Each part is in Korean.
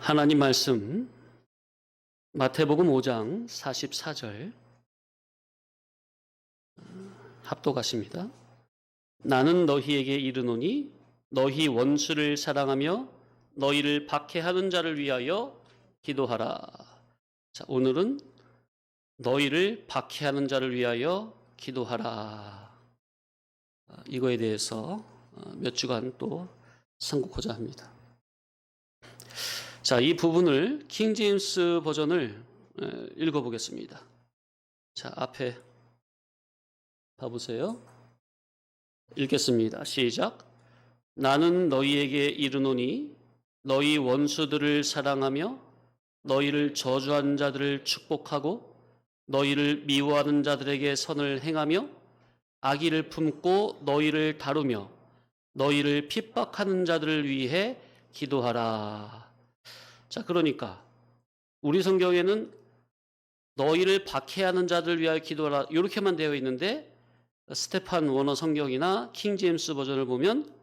하나님 말씀 마태복음 5장 44절 합독하십니다. 나는 너희에게 이르노니 너희 원수를 사랑하며 너희를 박해하는 자를 위하여 기도하라. 자, 오늘은 너희를 박해하는 자를 위하여 기도하라. 이거에 대해서 몇 주간 또 상고하자 합니다. 자, 이 부분을 킹제임스 버전을 읽어보겠습니다. 자, 앞에 봐보세요. 읽겠습니다. 시작. 나는 너희에게 이르노니 너희 원수들을 사랑하며 너희를 저주한 자들을 축복하고 너희를 미워하는 자들에게 선을 행하며 악의를 품고 너희를 다루며 너희를 핍박하는 자들을 위해 기도하라. 자, 그러니까 우리 성경에는 너희를 박해하는 자들 위하여 기도하라 이렇게만 되어 있는데 스테판 워너 성경이나 킹제임스 버전을 보면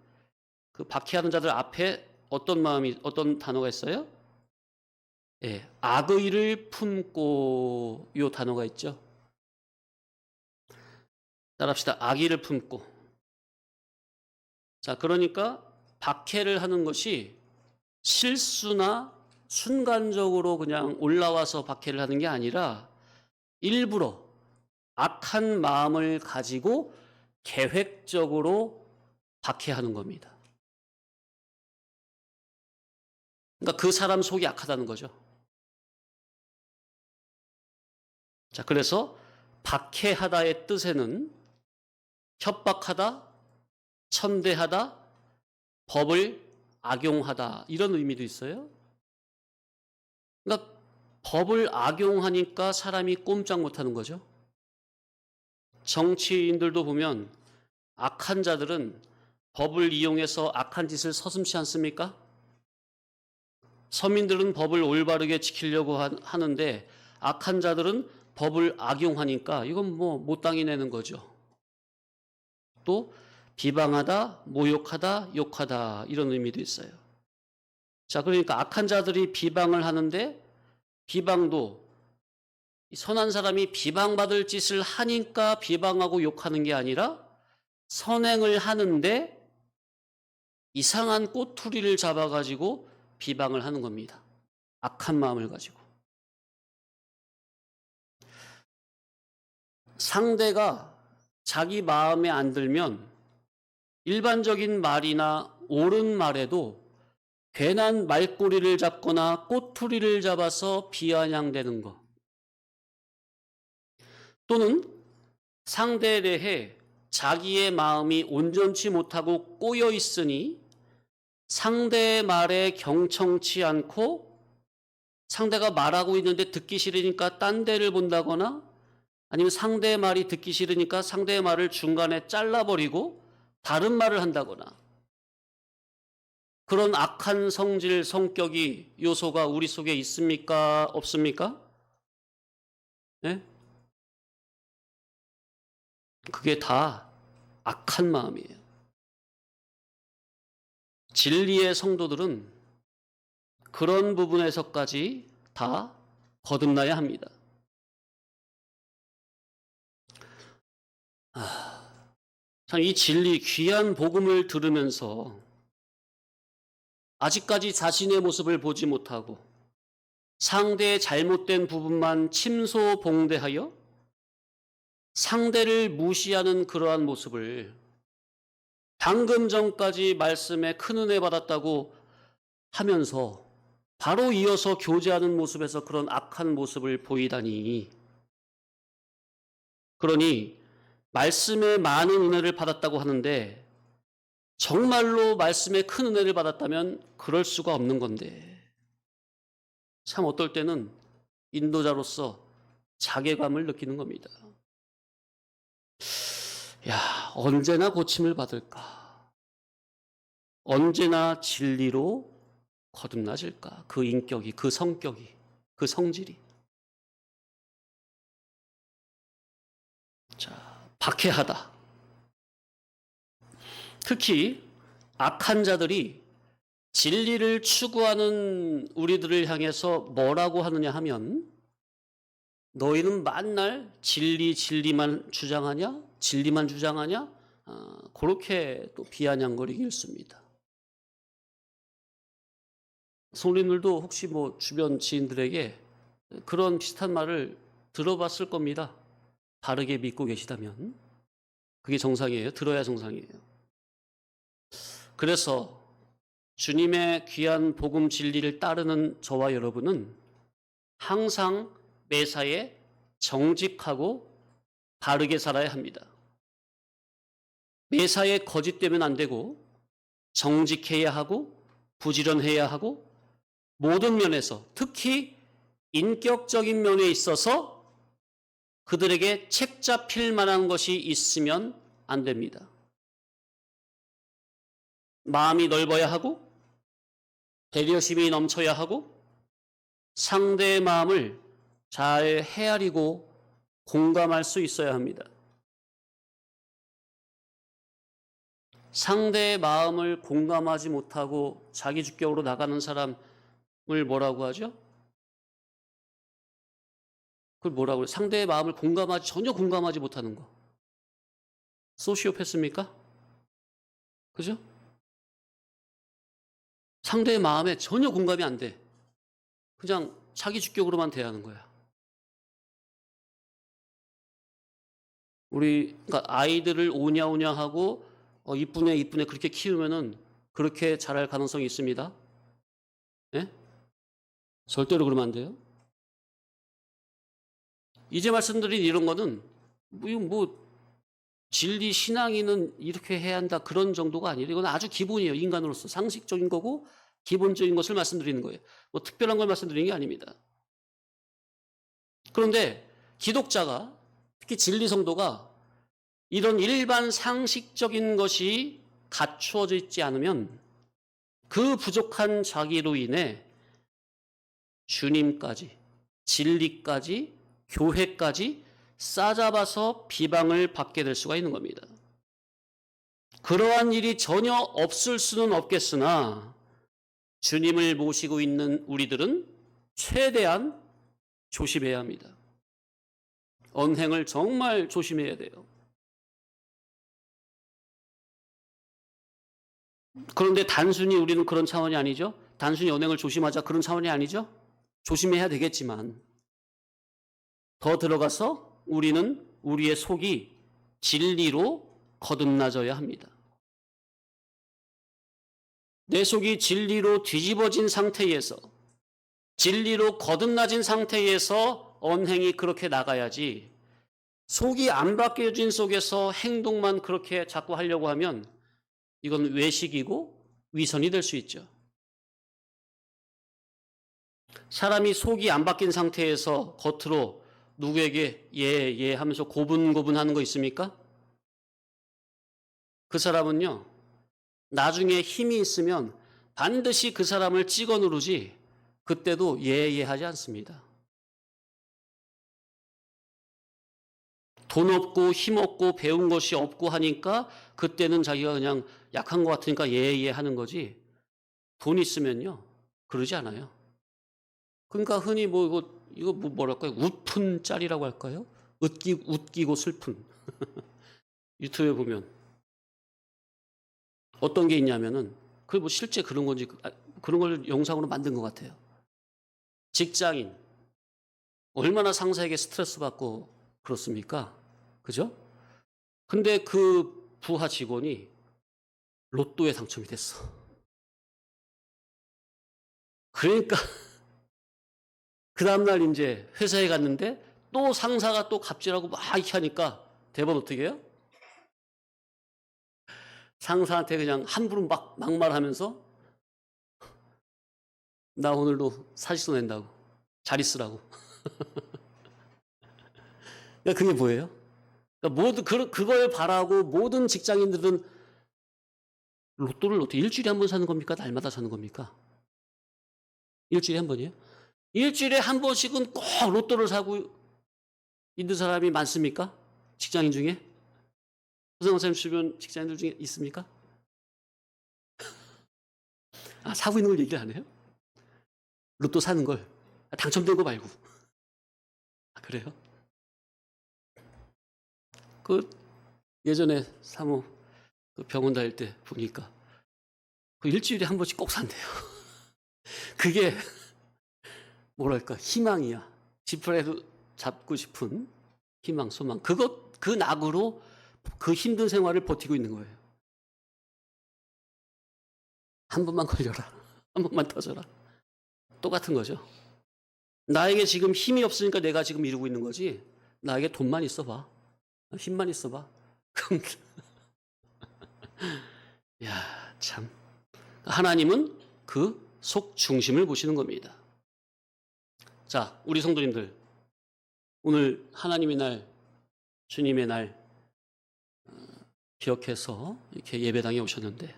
그 박해하는 자들 앞에 어떤 단어가 있어요? 예, 악의를 품고 요 단어가 있죠. 따라합시다. 악의를 품고. 자, 그러니까 박해를 하는 것이 실수나 순간적으로 그냥 올라와서 박해를 하는 게 아니라 일부러 악한 마음을 가지고 계획적으로 박해하는 겁니다. 그러니까 그 사람 속이 악하다는 거죠. 자, 그래서 박해하다의 뜻에는 협박하다, 천대하다, 법을 악용하다 이런 의미도 있어요. 그러니까 법을 악용하니까 사람이 꼼짝 못하는 거죠. 정치인들도 보면 악한 자들은 법을 이용해서 악한 짓을 서슴지 않습니까? 서민들은 법을 올바르게 지키려고 하는데 악한 자들은 법을 악용하니까 이건 뭐 못당히 내는 거죠. 또 비방하다, 모욕하다, 욕하다 이런 의미도 있어요. 자, 그러니까 악한 자들이 비방을 하는데 비방도 선한 사람이 비방받을 짓을 하니까 비방하고 욕하는 게 아니라 선행을 하는데 이상한 꼬투리를 잡아가지고 비방을 하는 겁니다. 악한 마음을 가지고. 상대가 자기 마음에 안 들면 일반적인 말이나 옳은 말에도 괜한 말꼬리를 잡거나 꼬투리를 잡아서 비아냥대는 것. 또는 상대에 대해 자기의 마음이 온전치 못하고 꼬여 있으니 상대의 말에 경청치 않고 상대가 말하고 있는데 듣기 싫으니까 딴 데를 본다거나 아니면 상대의 말이 듣기 싫으니까 상대의 말을 중간에 잘라버리고 다른 말을 한다거나 그런 악한 성질, 성격이 요소가 우리 속에 있습니까? 없습니까? 네? 그게 다 악한 마음이에요. 진리의 성도들은 그런 부분에서까지 다 거듭나야 합니다. 참 이 진리, 귀한 복음을 들으면서 아직까지 자신의 모습을 보지 못하고 상대의 잘못된 부분만 침소봉대하여 상대를 무시하는 그러한 모습을 방금 전까지 말씀에 큰 은혜 받았다고 하면서 바로 이어서 교제하는 모습에서 그런 악한 모습을 보이다니. 그러니 말씀에 많은 은혜를 받았다고 하는데 정말로 말씀에 큰 은혜를 받았다면 그럴 수가 없는 건데 참 어떨 때는 인도자로서 자괴감을 느끼는 겁니다. 야, 언제나 고침을 받을까? 언제나 진리로 거듭나질까? 그 인격이, 그 성격이, 그 성질이. 자, 박해하다. 특히 악한 자들이 진리를 추구하는 우리들을 향해서 뭐라고 하느냐 하면, 너희는 만날 진리만 주장하냐? 진리만 주장하냐? 그렇게 또 비아냥거리기 일쑤입니다. 성도님들도 혹시 뭐 주변 지인들에게 그런 비슷한 말을 들어봤을 겁니다. 바르게 믿고 계시다면. 그게 정상이에요. 들어야 정상이에요. 그래서 주님의 귀한 복음 진리를 따르는 저와 여러분은 항상 매사에 정직하고 바르게 살아야 합니다. 매사에 거짓되면 안 되고, 정직해야 하고, 부지런해야 하고, 모든 면에서, 특히 인격적인 면에 있어서 그들에게 책 잡힐 만한 것이 있으면 안 됩니다. 마음이 넓어야 하고, 배려심이 넘쳐야 하고, 상대의 마음을 잘 헤아리고 공감할 수 있어야 합니다. 상대의 마음을 공감하지 못하고 자기 주격으로 나가는 사람을 뭐라고 하죠? 그걸 뭐라고 해요? 상대의 마음을 전혀 공감하지 못하는 거. 소시오패스입니까? 그죠? 상대의 마음에 전혀 공감이 안 돼. 그냥 자기 주격으로만 대하는 거야. 그러니까 아이들을 오냐오냐하고 이쁘네 그렇게 키우면은 그렇게 자랄 가능성이 있습니다. 예? 절대로 그러면 안 돼요. 이제 말씀드린 이런 거는 뭐 진리 신앙인은 이렇게 해야 한다 그런 정도가 아니에요. 이건 아주 기본이에요. 인간으로서 상식적인 거고 기본적인 것을 말씀드리는 거예요. 뭐 특별한 걸 말씀드리는 게 아닙니다. 그런데 기독자가, 특히 진리 성도가 이런 일반 상식적인 것이 갖추어져 있지 않으면 그 부족한 자기로 인해 주님까지, 진리까지, 교회까지 싸잡아서 비방을 받게 될 수가 있는 겁니다. 그러한 일이 전혀 없을 수는 없겠으나 주님을 모시고 있는 우리들은 최대한 조심해야 합니다. 언행을 정말 조심해야 돼요. 그런데 단순히 우리는 그런 차원이 아니죠. 단순히 언행을 조심하자 그런 차원이 아니죠. 조심해야 되겠지만 더 들어가서 우리는 우리의 속이 진리로 거듭나져야 합니다. 내 속이 진리로 뒤집어진 상태에서, 진리로 거듭나진 상태에서 언행이 그렇게 나가야지, 속이 안 바뀌어진 속에서 행동만 그렇게 자꾸 하려고 하면 이건 외식이고 위선이 될 수 있죠. 사람이 속이 안 바뀐 상태에서 겉으로 누구에게 예 하면서 고분고분하는 거 있습니까? 그 사람은요, 나중에 힘이 있으면 반드시 그 사람을 찍어 누르지 그때도 예 하지 않습니다. 돈 없고 힘 없고 배운 것이 없고 하니까 그때는 자기가 그냥 약한 것 같으니까 예 하는 거지, 돈 있으면요 그러지 않아요. 그러니까 흔히 이거 뭐랄까요? 웃픈 짤이라고 할까요? 웃기고 슬픈. 유튜브에 보면 어떤 게 있냐면은, 그게 뭐 실제 그런 건지, 그런 걸 영상으로 만든 것 같아요. 직장인 얼마나 상사에게 스트레스 받고 그렇습니까? 그죠? 근데 그 부하 직원이 로또에 당첨이 됐어. 그러니까 그 다음날 이제 회사에 갔는데 또 상사가 또 갑질하고 막 이렇게 하니까 대본 어떻게 해요? 상사한테 그냥 함부로 막 막말하면서 나 오늘도 사직서 낸다고, 잘 있으라고. 그러니까 그게 뭐예요? 그러니까 그걸 바라고 모든 직장인들은 로또를 어떻게 일주일에 한 번 사는 겁니까? 날마다 사는 겁니까? 일주일에 한 번이에요? 일주일에 한 번씩은 꼭 로또를 사고 있는 사람이 많습니까? 직장인 중에? 허성원 선생님 주변 직장인들 중에 있습니까? 아, 사고 있는 걸 얘기를 안 해요? 로또 사는 걸. 당첨된 거 말고. 아, 그래요? 그 예전에 사모 그 병원 다닐 때 보니까 그 일주일에 한 번씩 꼭 산대요. 그게 뭐랄까 희망이야. 지푸라기로 잡고 싶은 희망, 소망. 그 낙으로 그 힘든 생활을 버티고 있는 거예요. 한 번만 걸려라. 한 번만 터져라. 똑같은 거죠. 나에게 지금 힘이 없으니까 내가 지금 이러고 있는 거지. 나에게 돈만 있어봐. 힘만 있어봐. 그럼 야, 참. 하나님은 그 속 중심을 보시는 겁니다. 자, 우리 성도님들. 오늘 하나님의 날, 주님의 날 기억해서 이렇게 예배당에 오셨는데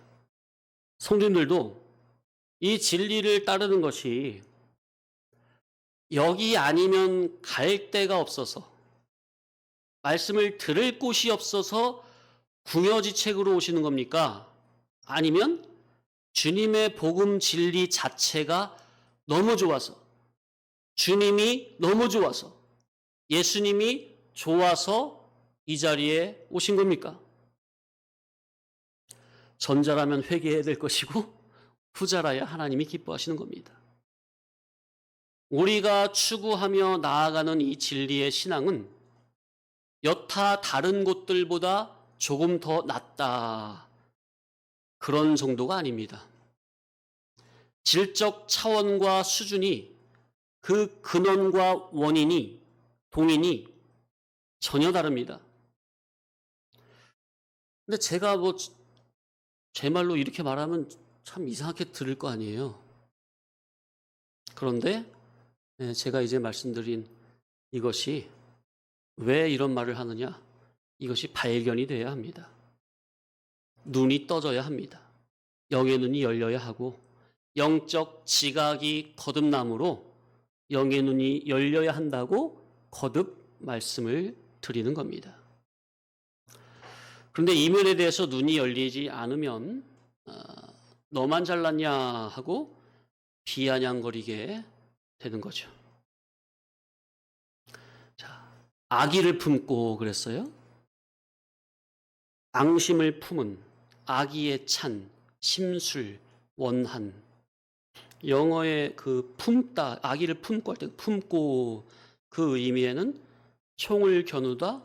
성도님들도 이 진리를 따르는 것이 여기 아니면 갈 데가 없어서 말씀을 들을 곳이 없어서 궁여지책으로 오시는 겁니까? 아니면 주님의 복음 진리 자체가 너무 좋아서 주님이 너무 좋아서 예수님이 좋아서 이 자리에 오신 겁니까? 전자라면 회개해야 될 것이고 후자라야 하나님이 기뻐하시는 겁니다. 우리가 추구하며 나아가는 이 진리의 신앙은 여타 다른 곳들보다 조금 더 낫다. 그런 정도가 아닙니다. 질적 차원과 수준이 그 근원과 원인이 동인이 전혀 다릅니다. 근데 제가 제 말로 이렇게 말하면 참 이상하게 들을 거 아니에요. 그런데 제가 이제 말씀드린 이것이 왜 이런 말을 하느냐? 이것이 발견이 돼야 합니다. 눈이 떠져야 합니다. 영의 눈이 열려야 하고 영적 지각이 거듭남으로 영의 눈이 열려야 한다고 거듭 말씀을 드리는 겁니다. 그런데 이면에 대해서 눈이 열리지 않으면 너만 잘났냐 하고 비아냥거리게 되는 거죠. 자, 악의를 품고 그랬어요. 앙심을 품은, 악의에 찬, 심술, 원한. 영어의 그 품다, 악의를 품고 할 때 품고 그 의미에는 총을 겨누다,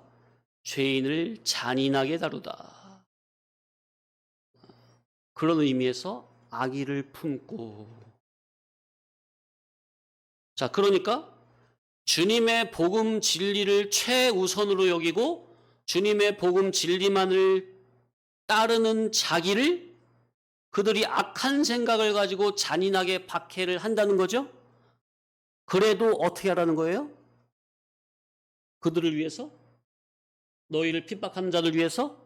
죄인을 잔인하게 다루다. 그런 의미에서 악의를 품고. 자, 그러니까 주님의 복음 진리를 최우선으로 여기고 주님의 복음 진리만을 따르는 자기를 그들이 악한 생각을 가지고 잔인하게 박해를 한다는 거죠. 그래도 어떻게 하라는 거예요? 그들을 위해서? 너희를 핍박하는 자들 위해서?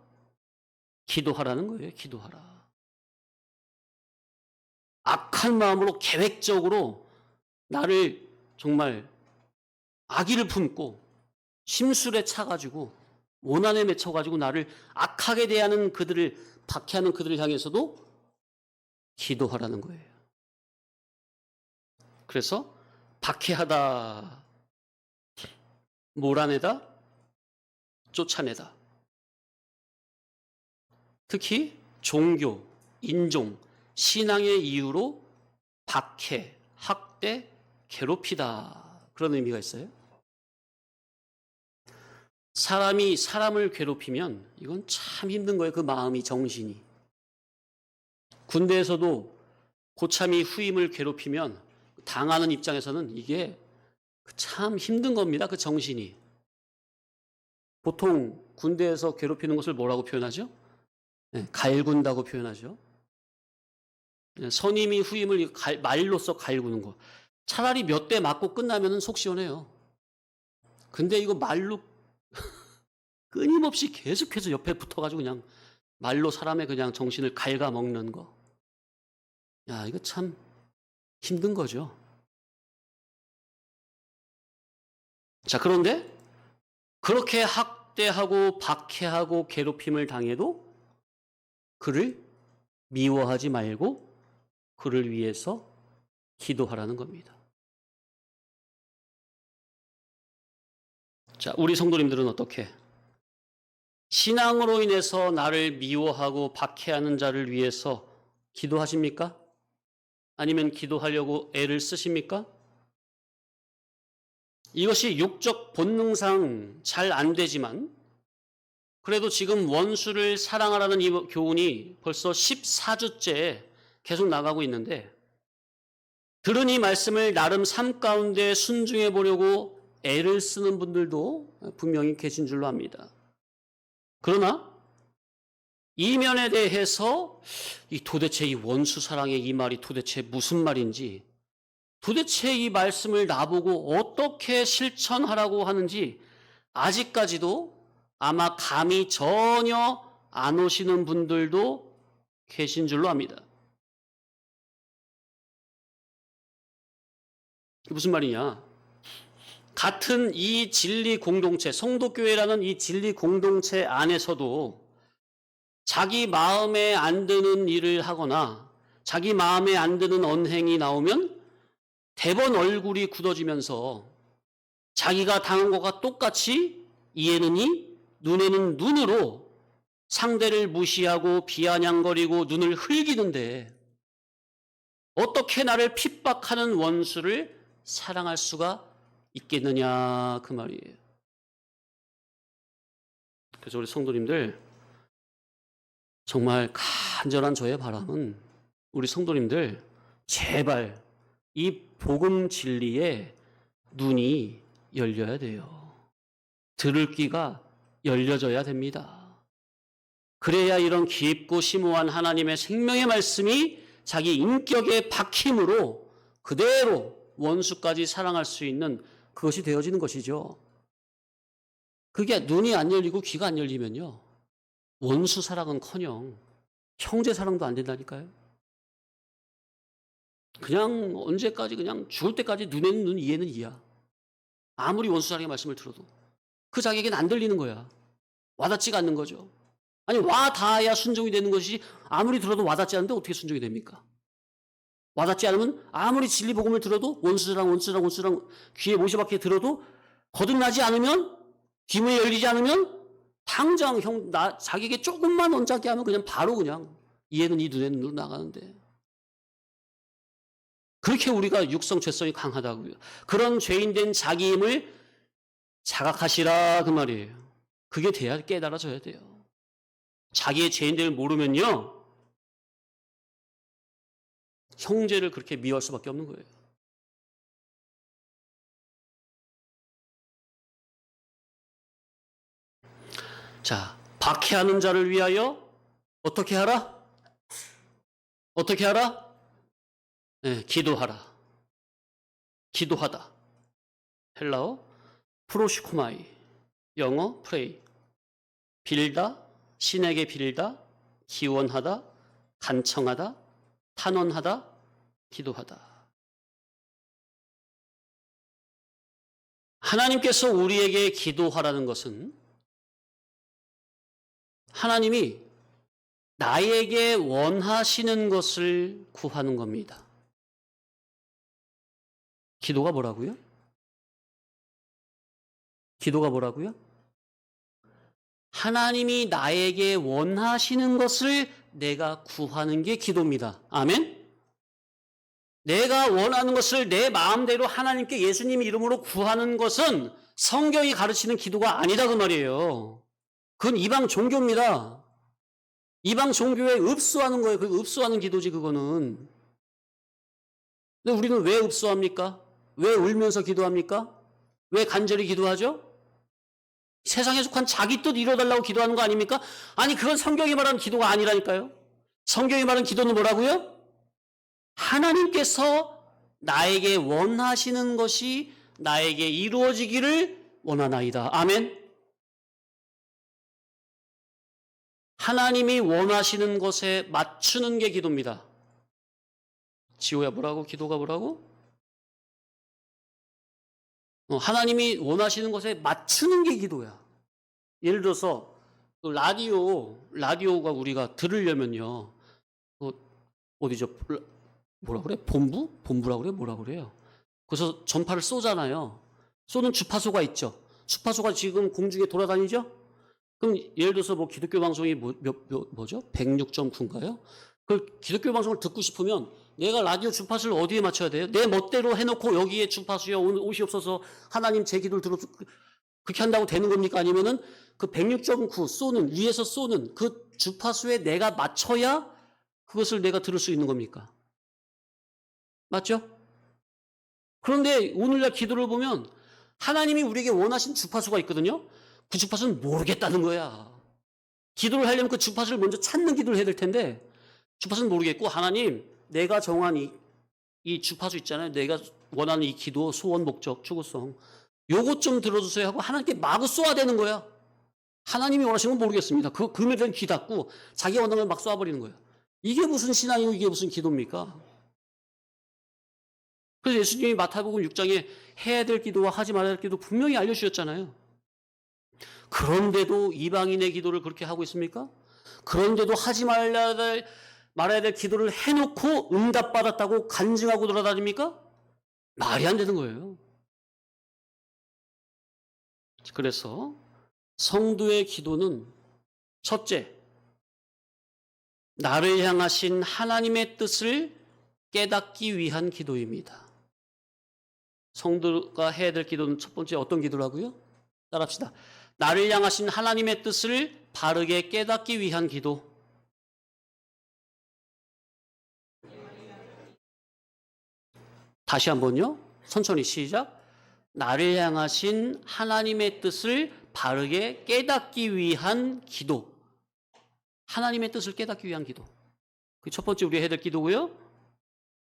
기도하라는 거예요. 기도하라. 악한 마음으로 계획적으로 나를 정말 악의를 품고 심술에 차가지고 원한에 맺혀가지고 나를 악하게 대하는 그들을 박해하는 그들을 향해서도 기도하라는 거예요. 그래서 박해하다, 몰아내다, 쫓아내다. 특히 종교, 인종, 신앙의 이유로 박해, 학대, 괴롭히다. 그런 의미가 있어요. 사람이 사람을 괴롭히면 이건 참 힘든 거예요. 그 마음이, 정신이. 군대에서도 고참이 후임을 괴롭히면 당하는 입장에서는 이게 참 힘든 겁니다. 그 정신이. 보통 군대에서 괴롭히는 것을 뭐라고 표현하죠? 갈군다고 표현하죠. 선임이 후임을 말로써 갈구는 거. 차라리 몇 대 맞고 끝나면 속 시원해요. 근데 이거 말로 끊임없이 계속해서 옆에 붙어가지고 그냥 말로 사람의 그냥 정신을 갉아먹는 거. 야, 이거 참 힘든 거죠. 자, 그런데 그렇게 학대하고 박해하고 괴롭힘을 당해도 그를 미워하지 말고 그를 위해서 기도하라는 겁니다. 자, 우리 성도님들은 어떻게? 신앙으로 인해서 나를 미워하고 박해하는 자를 위해서 기도하십니까? 아니면 기도하려고 애를 쓰십니까? 이것이 육적 본능상 잘 안 되지만 그래도 지금 원수를 사랑하라는 이 교훈이 벌써 14주째 계속 나가고 있는데 들은 이 말씀을 나름 삶 가운데 순종해 보려고 애를 쓰는 분들도 분명히 계신 줄로 압니다. 그러나 이 면에 대해서 도대체 이 원수 사랑의 이 말이 도대체 무슨 말인지, 도대체 이 말씀을 나보고 어떻게 실천하라고 하는지 아직까지도 아마 감이 전혀 안 오시는 분들도 계신 줄로 압니다. 이게 무슨 말이냐? 같은 이 진리 공동체, 성도교회라는 이 진리 공동체 안에서도 자기 마음에 안 드는 일을 하거나 자기 마음에 안 드는 언행이 나오면 대번 얼굴이 굳어지면서 자기가 당한 것과 똑같이 이에는 이, 눈에는 눈으로 상대를 무시하고 비아냥거리고 눈을 흘기는데 어떻게 나를 핍박하는 원수를 사랑할 수가 있겠느냐 그 말이에요. 그래서 우리 성도님들 정말 간절한 저의 바람은 우리 성도님들 제발 이 복음 진리에 눈이 열려야 돼요. 들을 귀가 열려져야 됩니다. 그래야 이런 깊고 심오한 하나님의 생명의 말씀이 자기 인격에 박힘으로 그대로 원수까지 사랑할 수 있는 그것이 되어지는 것이죠. 그게 눈이 안 열리고 귀가 안 열리면요, 원수 사랑은커녕 형제 사랑도 안 된다니까요. 그냥 언제까지 그냥 죽을 때까지 눈에는 눈, 이에는 이야. 아무리 원수 사랑의 말씀을 들어도 그 자기에게는 안 들리는 거야. 와닿지가 않는 거죠. 아니 와닿아야 순종이 되는 것이 아무리 들어도 와닿지 않는데 어떻게 순종이 됩니까? 와닿지 않으면 아무리 진리 복음을 들어도 원수랑 귀에 못이 박혀 들어도 거듭나지 않으면, 귀문이 열리지 않으면 당장 자기에게 조금만 언짢게 하면 그냥 바로 그냥 이에는 이, 눈에는 눈 나가는데, 그렇게 우리가 육성 죄성이 강하다고요. 그런 죄인된 자기임을 자각하시라 그 말이에요. 그게 돼야 깨달아져야 돼요. 자기의 죄인됨을 모르면요, 형제를 그렇게 미워할 수밖에 없는 거예요. 자, 박해하는 자를 위하여 어떻게 하라? 어떻게 하라? 네, 기도하라. 기도하다. 헬라어 프로시코마이, 영어 프레이. 빌다, 신에게 빌다, 기원하다, 간청하다, 탄원하다, 기도하다. 하나님께서 우리에게 기도하라는 것은 하나님이 나에게 원하시는 것을 구하는 겁니다. 기도가 뭐라고요? 기도가 뭐라고요? 하나님이 나에게 원하시는 것을 내가 구하는 게 기도입니다. 아멘? 내가 원하는 것을 내 마음대로 하나님께 예수님 이름으로 구하는 것은 성경이 가르치는 기도가 아니다 그 말이에요. 그건 이방 종교입니다. 이방 종교에 읍수하는 거예요. 그 읍수하는 기도지 그거는. 근데 우리는 왜 읍수합니까? 왜 울면서 기도합니까? 왜 간절히 기도하죠? 세상에 속한 자기 뜻 이뤄달라고 기도하는 거 아닙니까? 아니 그건 성경이 말하는 기도가 아니라니까요. 성경이 말하는 기도는 뭐라고요? 하나님께서 나에게 원하시는 것이 나에게 이루어지기를 원하나이다. 아멘. 하나님이 원하시는 것에 맞추는 게 기도입니다. 지호야 뭐라고? 기도가 뭐라고? 하나님이 원하시는 것에 맞추는 게 기도야. 예를 들어서 라디오가 우리가 들으려면요, 어디죠? 뭐라 그래? 본부라고 그래? 뭐라 그래요? 그래서 전파를 쏘잖아요. 쏘는 주파수가 있죠. 주파수가 지금 공중에 돌아다니죠? 그럼 예를 들어서 뭐 기독교 방송이 뭐죠? 106.9인가요? 그 기독교 방송을 듣고 싶으면 내가 라디오 주파수를 어디에 맞춰야 돼요? 내 멋대로 해놓고 여기에 주파수요 옷이 없어서 하나님 제 기도를 들어 그렇게 한다고 되는 겁니까? 아니면은 그 106.9 쏘는 위에서 쏘는 그 주파수에 내가 맞춰야 그것을 내가 들을 수 있는 겁니까? 맞죠? 그런데 오늘날 기도를 보면 하나님이 우리에게 원하신 주파수가 있거든요. 그 주파수는 모르겠다는 거야. 기도를 하려면 그 주파수를 먼저 찾는 기도를 해야 될 텐데 주파수는 모르겠고 하나님 내가 정한 이 주파수 있잖아요. 내가 원하는 이 기도, 소원, 목적, 추구성 요것 좀 들어주세요 하고 하나님께 마구 쏘아야 되는 거야. 하나님이 원하시는 건 모르겠습니다. 그음에 대한 귀 닫고 자기 원하는 걸 막 쏘아버리는 거야. 이게 무슨 신앙이고 이게 무슨 기도입니까? 그래서 예수님이 마태복음 6장에 해야 될 기도와 하지 말아야 될 기도 분명히 알려주셨잖아요. 그런데도 이방인의 기도를 그렇게 하고 있습니까? 그런데도 하지 말아야 될 기도를 해놓고 응답받았다고 간증하고 돌아다닙니까? 말이 안 되는 거예요. 그래서 성도의 기도는 첫째, 나를 향하신 하나님의 뜻을 깨닫기 위한 기도입니다. 성도가 해야 될 기도는 첫 번째 어떤 기도라고요? 따라합시다. 나를 향하신 하나님의 뜻을 바르게 깨닫기 위한 기도. 다시 한번요. 천천히 시작. 나를 향하신 하나님의 뜻을 바르게 깨닫기 위한 기도. 하나님의 뜻을 깨닫기 위한 기도. 그 첫 번째 우리가 해야 될 기도고요.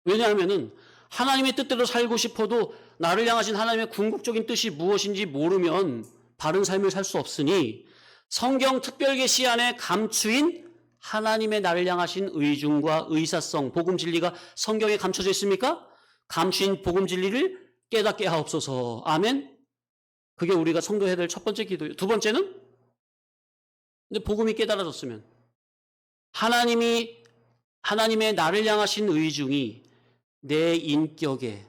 왜냐하면은 하나님의 뜻대로 살고 싶어도 나를 향하신 하나님의 궁극적인 뜻이 무엇인지 모르면 바른 삶을 살 수 없으니 성경 특별계시 안에 감추인 하나님의 나를 향하신 의중과 의사성, 복음 진리가 성경에 감춰져 있습니까? 감추인 복음 진리를 깨닫게 하옵소서. 아멘. 그게 우리가 성도해야 될 첫 번째 기도예요. 두 번째는 근데 복음이 깨달아졌으면 하나님의 나를 향하신 의중이 내 인격에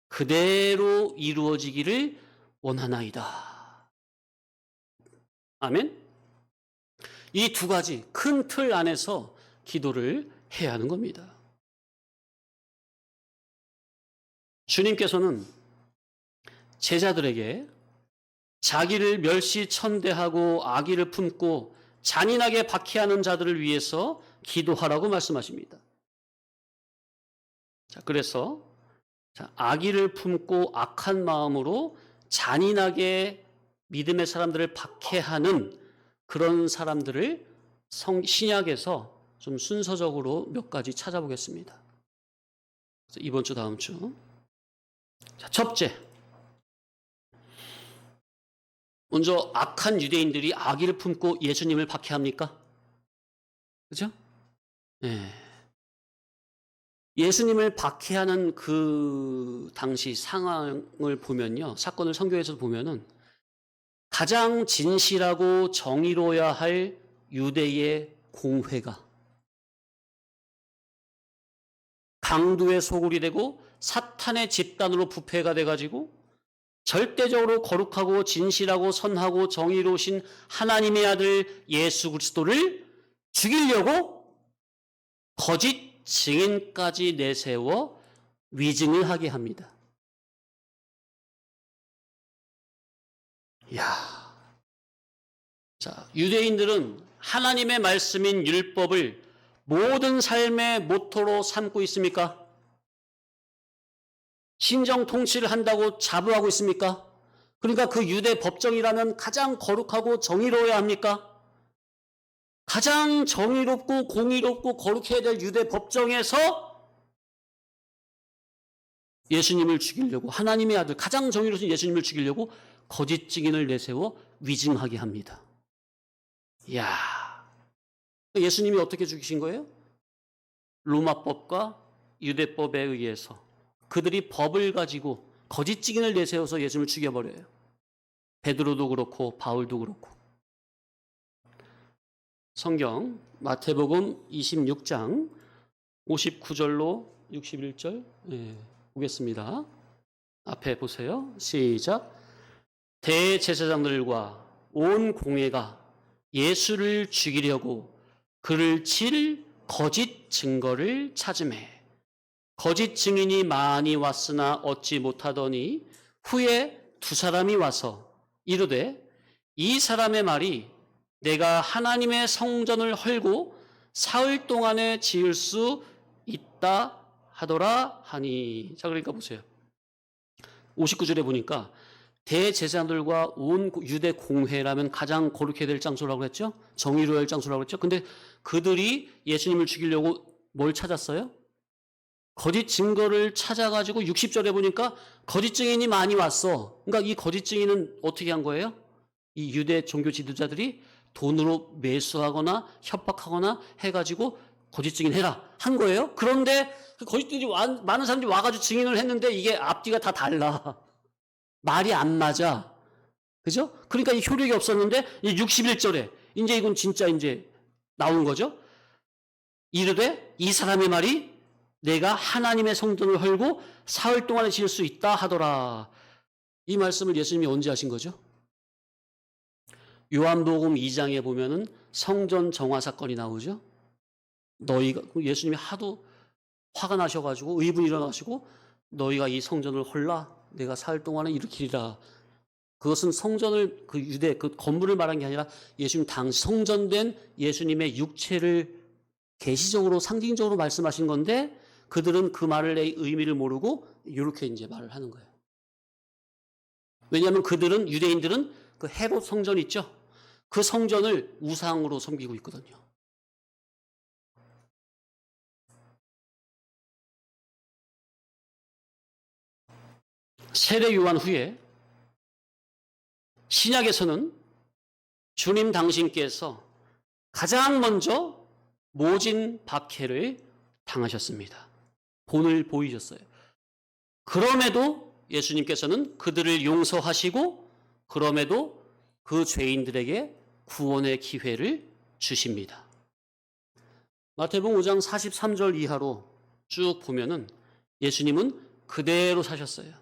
그대로 이루어지기를 원하나이다. 아멘. 이 두 가지 큰 틀 안에서 기도를 해야 하는 겁니다. 주님께서는 제자들에게 자기를 멸시천대하고 악의를 품고 잔인하게 박해하는 자들을 위해서 기도하라고 말씀하십니다. 자, 그래서 악의를 품고 악한 마음으로 잔인하게 믿음의 사람들을 박해하는 그런 사람들을 신약에서 좀 순서적으로 몇 가지 찾아보겠습니다. 이번 주 다음 주. 자, 첫째. 먼저 악한 유대인들이 악의를 품고 예수님을 박해합니까? 그죠? 네. 예수님을 박해하는 그 당시 상황을 보면요. 사건을 성경에서 보면은 가장 진실하고 정의로워야 할 유대의 공회가 강도의 소굴이 되고 사탄의 집단으로 부패가 돼가지고 절대적으로 거룩하고 진실하고 선하고 정의로우신 하나님의 아들 예수 그리스도를 죽이려고 거짓 증인까지 내세워 위증을 하게 합니다. 이야. 자, 유대인들은 하나님의 말씀인 율법을 모든 삶의 모토로 삼고 있습니까? 신정 통치를 한다고 자부하고 있습니까? 그러니까 그 유대 법정이라면 가장 거룩하고 정의로워야 합니까? 가장 정의롭고 공의롭고 거룩해야 될 유대 법정에서 예수님을 죽이려고 하나님의 아들 가장 정의로우신 예수님을 죽이려고 거짓 증인을 내세워 위증하게 합니다. 이야, 예수님이 어떻게 죽이신 거예요? 로마법과 유대법에 의해서 그들이 법을 가지고 거짓 증인을 내세워서 예수님을 죽여버려요. 베드로도 그렇고 바울도 그렇고. 성경 마태복음 26장 59절로 61절 보겠습니다. 앞에 보세요. 시작. 대제사장들과 온 공회가 예수를 죽이려고 그를 칠 거짓 증거를 찾으매 거짓 증인이 많이 왔으나 얻지 못하더니 후에 두 사람이 와서 이르되 이 사람의 말이 내가 하나님의 성전을 헐고 사흘 동안에 지을 수 있다 하더라 하니. 자, 그러니까 보세요. 59절에 보니까 대제사장들과 온 유대 공회라면 가장 거룩해야 될 장소라고 했죠. 정의로워야 할 장소라고 했죠. 근데 그들이 예수님을 죽이려고 뭘 찾았어요? 거짓 증거를 찾아가지고 60절에 보니까 거짓 증인이 많이 왔어. 그러니까 이 거짓 증인은 어떻게 한 거예요? 이 유대 종교 지도자들이 돈으로 매수하거나 협박하거나 해가지고 거짓 증인해라 한 거예요. 그런데 그 거짓들이 많은 사람들이 와가지고 증인을 했는데 이게 앞뒤가 다 달라. 말이 안 맞아. 그죠? 그러니까 이 효력이 없었는데 이 61절에 이제 이건 진짜 이제 나온 거죠. 이르되 이 사람의 말이 내가 하나님의 성전을 헐고 사흘 동안에 지을 수 있다 하더라. 이 말씀을 예수님이 언제 하신 거죠? 요한복음 2장에 보면은 성전 정화 사건이 나오죠. 너희가 예수님이 하도 화가 나셔가지고 의분이 일어나시고 너희가 이 성전을 헐라 내가 사흘 동안에 일으키리라. 그것은 성전을 그 유대 그 건물을 말한 게 아니라 예수님 당시 성전된 예수님의 육체를 계시적으로 상징적으로 말씀하신 건데 그들은 그 말의 의미를 모르고 이렇게 이제 말을 하는 거예요. 왜냐하면 그들은 유대인들은 그 헤롯 성전 있죠. 그 성전을 우상으로 섬기고 있거든요. 세례 요한 후에 신약에서는 주님 당신께서 가장 먼저 모진 박해를 당하셨습니다. 본을 보이셨어요. 그럼에도 예수님께서는 그들을 용서하시고 그럼에도 그 죄인들에게 구원의 기회를 주십니다. 마태복음 5장 43절 이하로 쭉 보면은 예수님은 그대로 사셨어요.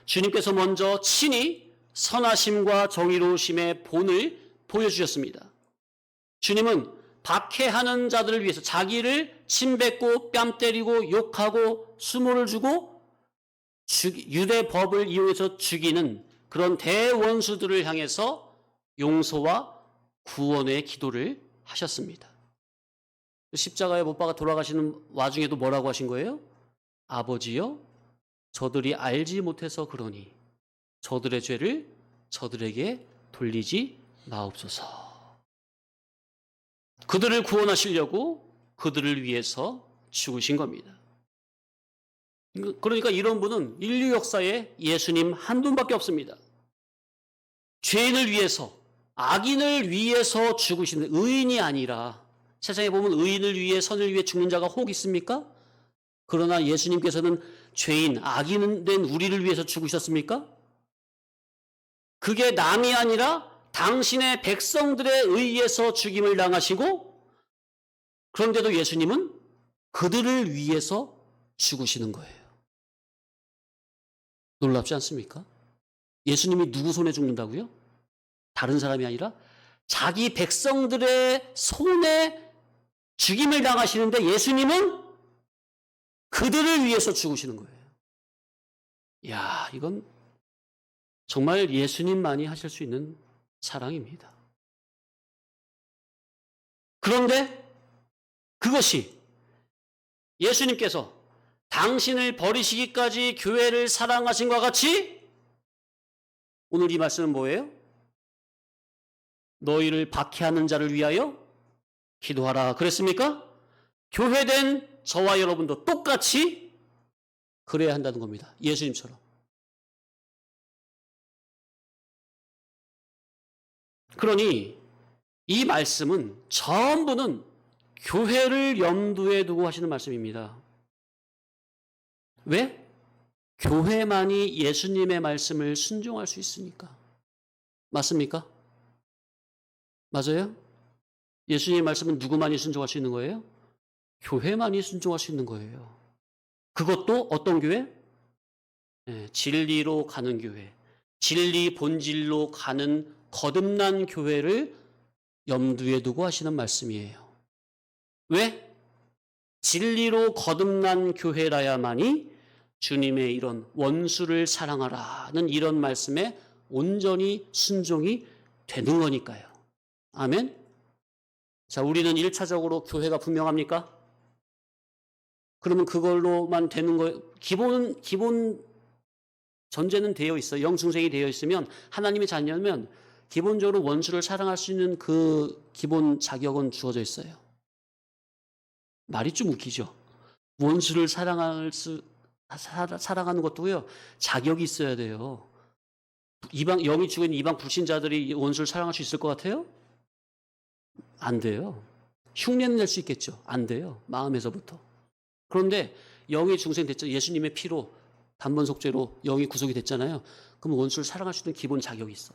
주님께서 먼저 친히 선하심과 정의로우심의 본을 보여주셨습니다. 주님은 박해하는 자들을 위해서 자기를 침뱉고 뺨 때리고 욕하고 수모를 주고 유대 법을 이용해서 죽이는 그런 대원수들을 향해서 용서와 구원의 기도를 하셨습니다. 십자가에 못 박아 돌아가시는 와중에도 뭐라고 하신 거예요? 아버지여 저들이 알지 못해서 그러니 저들의 죄를 저들에게 돌리지 마옵소서. 그들을 구원하시려고 그들을 위해서 죽으신 겁니다. 그러니까 이런 분은 인류 역사에 예수님 한 분밖에 없습니다. 죄인을 위해서 악인을 위해서 죽으시는 의인이 아니라 세상에 보면 의인을 위해 선을 위해 죽는 자가 혹 있습니까? 그러나 예수님께서는 죄인 악인 된 우리를 위해서 죽으셨습니까? 그게 남이 아니라 당신의 백성들에 의해서 죽임을 당하시고 그런데도 예수님은 그들을 위해서 죽으시는 거예요. 놀랍지 않습니까? 예수님이 누구 손에 죽는다고요? 다른 사람이 아니라 자기 백성들의 손에 죽임을 당하시는데 예수님은 그들을 위해서 죽으시는 거예요. 이야, 이건 정말 예수님만이 하실 수 있는 사랑입니다. 그런데 그것이 예수님께서 당신을 버리시기까지 교회를 사랑하신 것과 같이 오늘 이 말씀은 뭐예요? 너희를 박해하는 자를 위하여 기도하라 그랬습니까? 교회된 저와 여러분도 똑같이 그래야 한다는 겁니다. 예수님처럼. 그러니 이 말씀은 전부는 교회를 염두에 두고 하시는 말씀입니다. 왜? 교회만이 예수님의 말씀을 순종할 수 있으니까. 맞습니까? 맞아요? 예수님의 말씀은 누구만이 순종할 수 있는 거예요? 교회만이 순종할 수 있는 거예요. 그것도 어떤 교회? 예, 진리로 가는 교회. 진리 본질로 가는 거듭난 교회를 염두에 두고 하시는 말씀이에요. 왜? 진리로 거듭난 교회라야만이 주님의 이런 원수를 사랑하라는 이런 말씀에 온전히 순종이 되는 거니까요. 아멘? 자, 우리는 1차적으로 교회가 분명합니까? 그러면 그걸로만 되는 거예요. 기본 전제는 되어 있어요. 영승생이 되어 있으면 하나님의 자녀면 기본적으로 원수를 사랑할 수 있는 그 기본 자격은 주어져 있어요. 말이 좀 웃기죠. 원수를 사랑하는 것도요, 자격이 있어야 돼요. 영이 죽은 이방 불신자들이 원수를 사랑할 수 있을 것 같아요? 안 돼요. 흉내는 낼 수 있겠죠. 안 돼요. 마음에서부터. 그런데 영이 중생됐죠. 예수님의 피로 단번 속죄로 영이 구속이 됐잖아요. 그럼 원수를 사랑할 수 있는 기본 자격이 있어.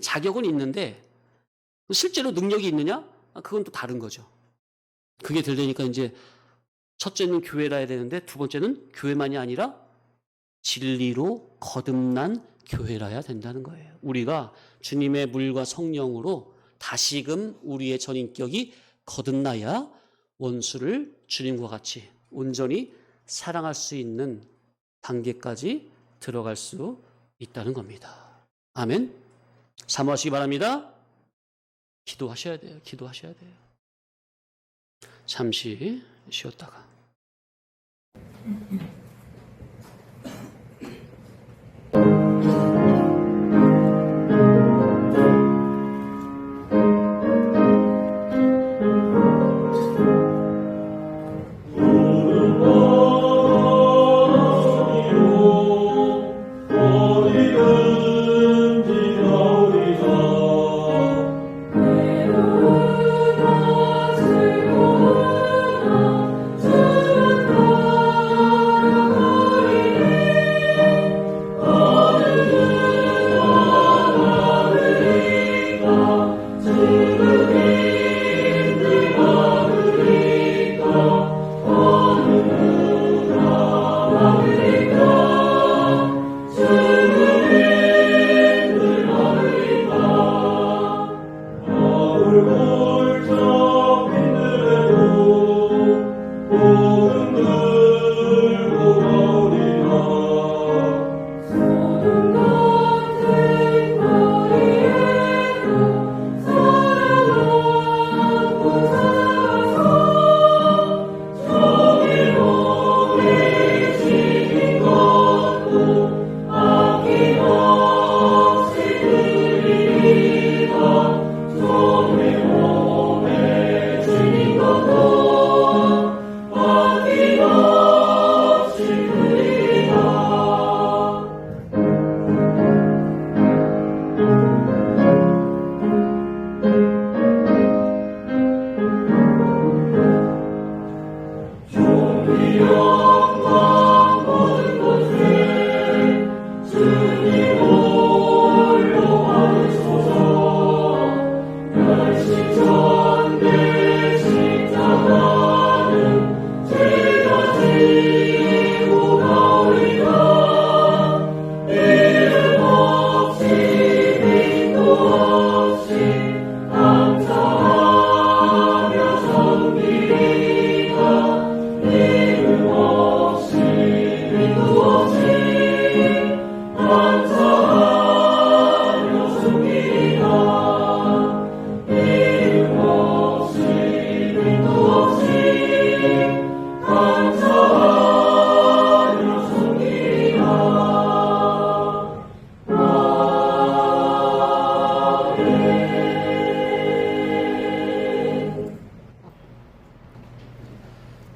자격은 있는데 실제로 능력이 있느냐? 그건 또 다른 거죠. 그게 되려니까 이제 첫째는 교회라 해야 되는데 두 번째는 교회만이 아니라 진리로 거듭난 교회라야 된다는 거예요. 우리가 주님의 물과 성령으로 다시금 우리의 전인격이 거듭나야 원수를 주님과 같이 온전히 사랑할 수 있는 단계까지 들어갈 수 있다는 겁니다. 아멘. 사모하시기 바랍니다. 기도하셔야 돼요. 기도하셔야 돼요. 잠시 쉬었다가.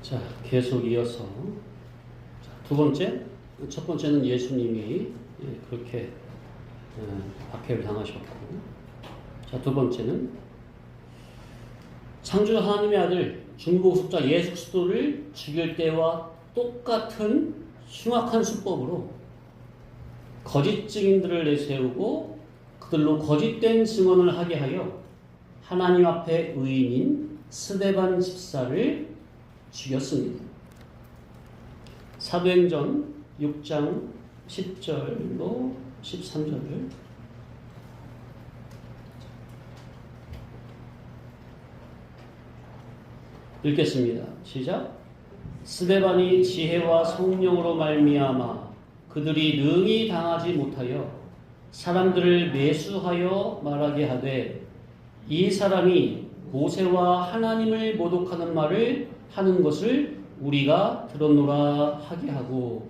자, 계속 이어서 두 번째, 첫 번째는 예수님이 그렇게 박해를 당하셨고, 자, 두 번째는 창조 하나님의 아들 중보속자 예수 그리스도를 죽일 때와 똑같은 흉악한 수법으로 거짓 증인들을 내세우고 그들로 거짓된 증언을 하게 하여 하나님 앞에 의인인 스데반 집사를 죽였습니다. 사도행전 6장 10절로 13절을 읽겠습니다. 시작. 스데반이 지혜와 성령으로 말미암아 그들이 능히 당하지 못하여 사람들을 매수하여 말하게 하되 이 사람이 모세와 하나님을 모독하는 말을 하는 것을 우리가 들었노라 하게 하고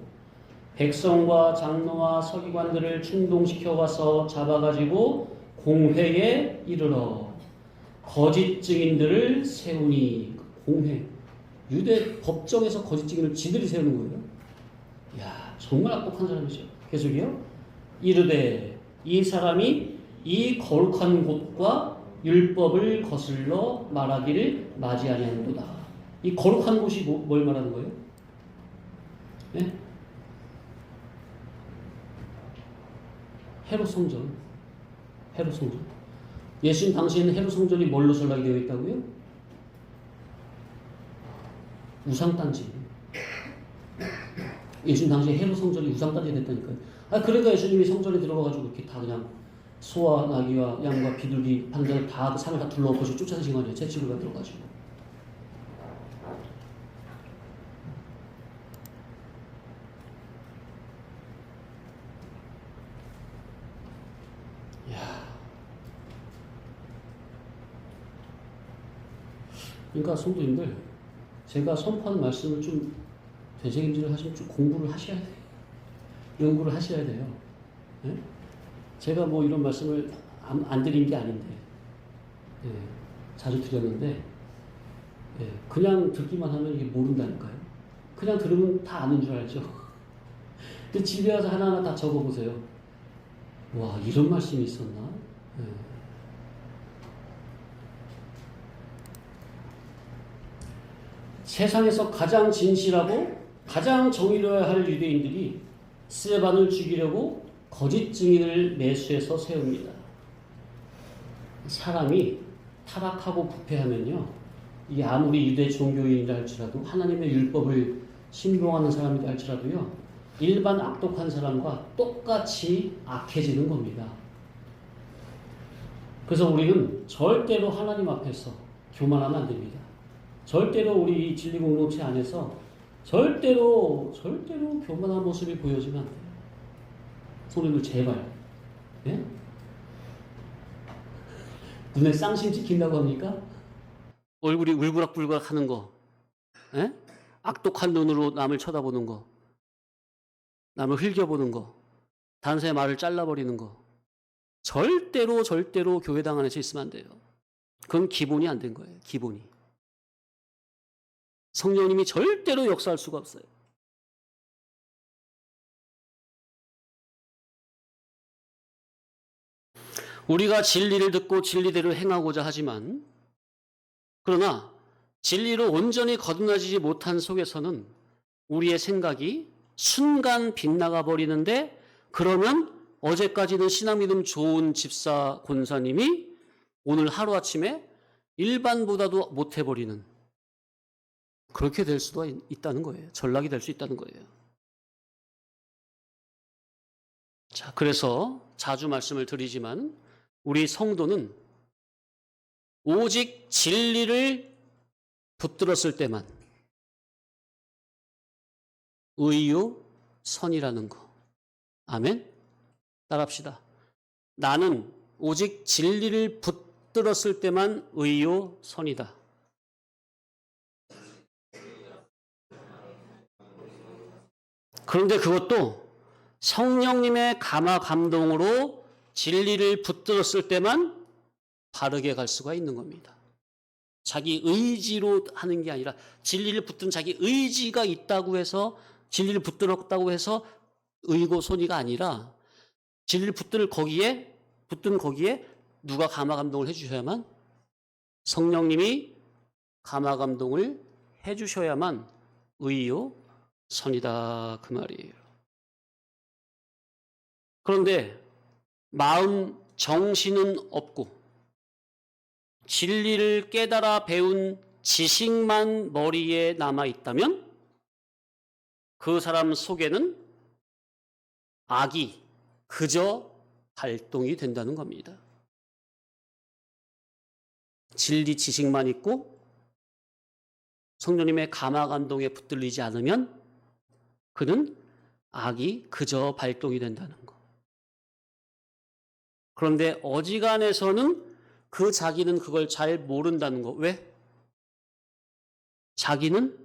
백성과 장로와 서기관들을 충동시켜 와서 잡아가지고 공회에 이르러 거짓 증인들을 세우니. 공회, 유대 법정에서 거짓 증인을 지들이 세우는 거예요. 이야, 정말 악독한 사람이죠. 계속이요. 이르되 이 사람이 이 거룩한 곳과 율법을 거슬러 말하기를 맞이 아니하는도다. 이 거룩한 곳이 뭘 말하는 거예요? 네? 헤롯 성전. 헤롯 성전. 예수님 당시에는 헤롯 성전이 뭘로 전락이 되어 있다고요? 우상단지. 예수님 당시에 헤롯 성전이 우상단지 됐다니까요. 그러니까 예수님이 성전에 들어가가지고 이렇게 다 그냥 소와 나귀와 양과 비둘기 판자를 다 그 산을 다 둘러엎어서 쫓아내신 거 아니에요. 채찍을 들어가지고. 그러니까 성도님들, 제가 선포하는 말씀을 좀 되새김질을 하시면 좀 공부를 하셔야 돼요. 연구를 하셔야 돼요. 네? 제가 뭐 이런 말씀을 안 드린 게 아닌데, 예, 자주 드렸는데, 예, 그냥 듣기만 하면 이게 모른다니까요. 그냥 들으면 다 아는 줄 알죠. 근데 집에 와서 하나하나 다 적어보세요. 와, 이런 말씀이 있었나? 예. 세상에서 가장 진실하고 가장 정의로워야 할 유대인들이 스데반을 죽이려고 거짓 증인을 매수해서 세웁니다. 사람이 타락하고 부패하면요, 이게 아무리 유대 종교인이라 할지라도 하나님의 율법을 신봉하는 사람이라 할지라도요, 일반 악독한 사람과 똑같이 악해지는 겁니다. 그래서 우리는 절대로 하나님 앞에서 교만하면 안 됩니다. 절대로 우리 진리 공동체 안에서 절대로 교만한 모습이 보여지면 안 돼요. 성도님들 제발. 예? 눈에 쌍심 찍힌다고 합니까? 얼굴이 울그락불그락 하는 거. 예? 악독한 눈으로 남을 쳐다보는 거. 남을 흘겨보는 거. 단서의 말을 잘라버리는 거. 절대로 교회당 안에서 있으면 안 돼요. 그건 기본이 안 된 거예요. 기본이. 성령님이 절대로 역사할 수가 없어요. 우리가 진리를 듣고 진리대로 행하고자 하지만, 그러나 진리로 온전히 거듭나지 못한 속에서는 우리의 생각이 순간 빗나가 버리는데, 그러면 어제까지는 신앙 믿음 좋은 집사 권사님이 오늘 하루아침에 일반보다도 못해버리는, 그렇게 될 수도 있다는 거예요. 전락이 될 수 있다는 거예요. 자, 그래서 자주 말씀을 드리지만 우리 성도는 오직 진리를 붙들었을 때만 의요 선이라는 거. 아멘? 따라합시다. 나는 오직 진리를 붙들었을 때만 의요 선이다. 그런데 그것도 성령님의 감화 감동으로 진리를 붙들었을 때만 바르게 갈 수가 있는 겁니다. 자기 의지로 하는 게 아니라, 진리를 붙든 자기 의지가 있다고 해서, 진리를 붙들었다고 해서 의고 선이가 아니라, 진리를 붙든 거기에 누가 감화 감동을 해주셔야만, 성령님이 감화 감동을 해주셔야만 의요 선이다, 그 말이에요. 그런데 마음 정신은 없고 진리를 깨달아 배운 지식만 머리에 남아 있다면 그 사람 속에는 악이 그저 발동이 된다는 겁니다. 진리 지식만 있고 성령님의 감화 감동에 붙들리지 않으면 그는 악이 그저 발동이 된다는 거. 그런데 어지간해서는 그 자기는 그걸 잘 모른다는 거. 왜? 자기는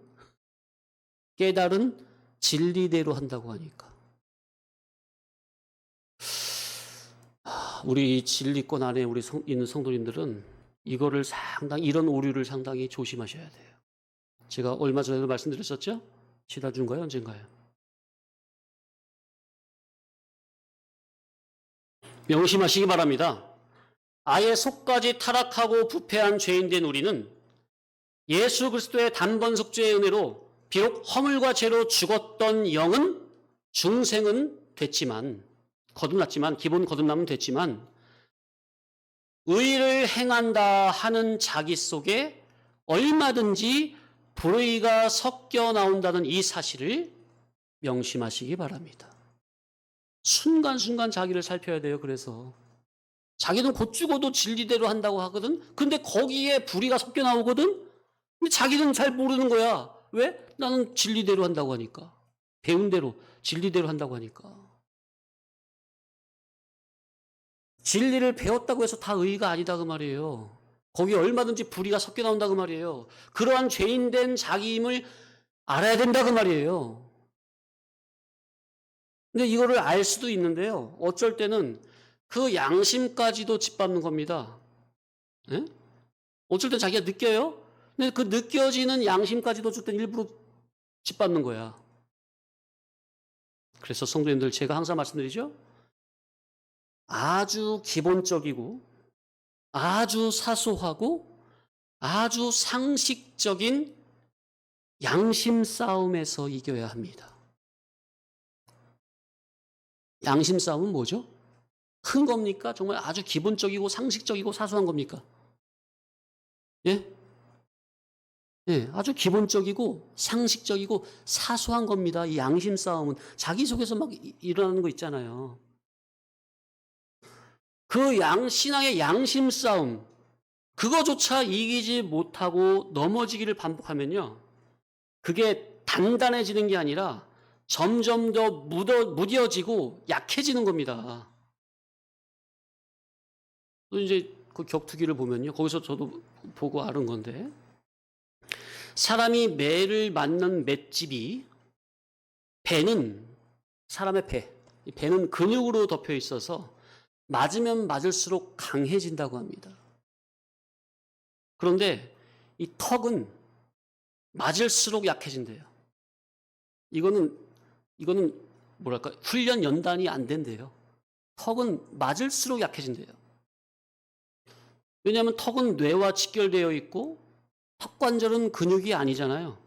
깨달은 진리대로 한다고 하니까. 우리 진리권 안에 우리 있는 성도님들은 이거를 상당히, 이런 오류를 상당히 조심하셔야 돼요. 제가 얼마 전에도 말씀드렸었죠? 지난주인가요? 언젠가요? 명심하시기 바랍니다. 아예 속까지 타락하고 부패한 죄인 된 우리는 예수 그리스도의 단번석죄의 은혜로 비록 허물과 죄로 죽었던 영은 중생은 됐지만, 거듭났지만, 기본 거듭남은 됐지만 의를 행한다 하는 자기 속에 얼마든지 불의가 섞여 나온다는 이 사실을 명심하시기 바랍니다. 순간순간 자기를 살펴야 돼요. 그래서 자기는 곧 죽어도 진리대로 한다고 하거든. 근데 거기에 불의가 섞여 나오거든. 근데 자기는 잘 모르는 거야. 왜? 나는 진리대로 한다고 하니까. 배운 대로 진리대로 한다고 하니까. 진리를 배웠다고 해서 다 의의가 아니다 그 말이에요. 거기에 얼마든지 불의가 섞여 나온다 그 말이에요. 그러한 죄인된 자기임을 알아야 된다 그 말이에요. 근데 이거를 알 수도 있는데요. 어쩔 때는 그 양심까지도 짓밟는 겁니다. 네? 어쩔 때 자기가 느껴요. 근데 그 느껴지는 양심까지도 어쩔 땐 일부러 짓밟는 거야. 그래서 성도님들, 제가 항상 말씀드리죠. 아주 기본적이고 아주 사소하고 아주 상식적인 양심 싸움에서 이겨야 합니다. 양심 싸움은 뭐죠? 큰 겁니까? 정말 아주 기본적이고 상식적이고 사소한 겁니까? 예? 예, 아주 기본적이고 상식적이고 사소한 겁니다. 이 양심 싸움은 자기 속에서 막 일어나는 거 있잖아요. 그 신앙의 양심 싸움, 그거조차 이기지 못하고 넘어지기를 반복하면요, 그게 단단해지는 게 아니라 점점 더 무뎌지고 약해지는 겁니다. 또 이제 그 격투기를 보면요, 거기서 저도 보고 아는 건데, 사람이 매를 맞는 맷집이, 배는, 사람의 배는 근육으로 덮여 있어서 맞으면 맞을수록 강해진다고 합니다. 그런데 이 턱은 맞을수록 약해진대요. 이거는 뭐랄까, 훈련 연단이 안 된대요. 턱은 맞을수록 약해진대요. 왜냐하면 턱은 뇌와 직결되어 있고 턱관절은 근육이 아니잖아요.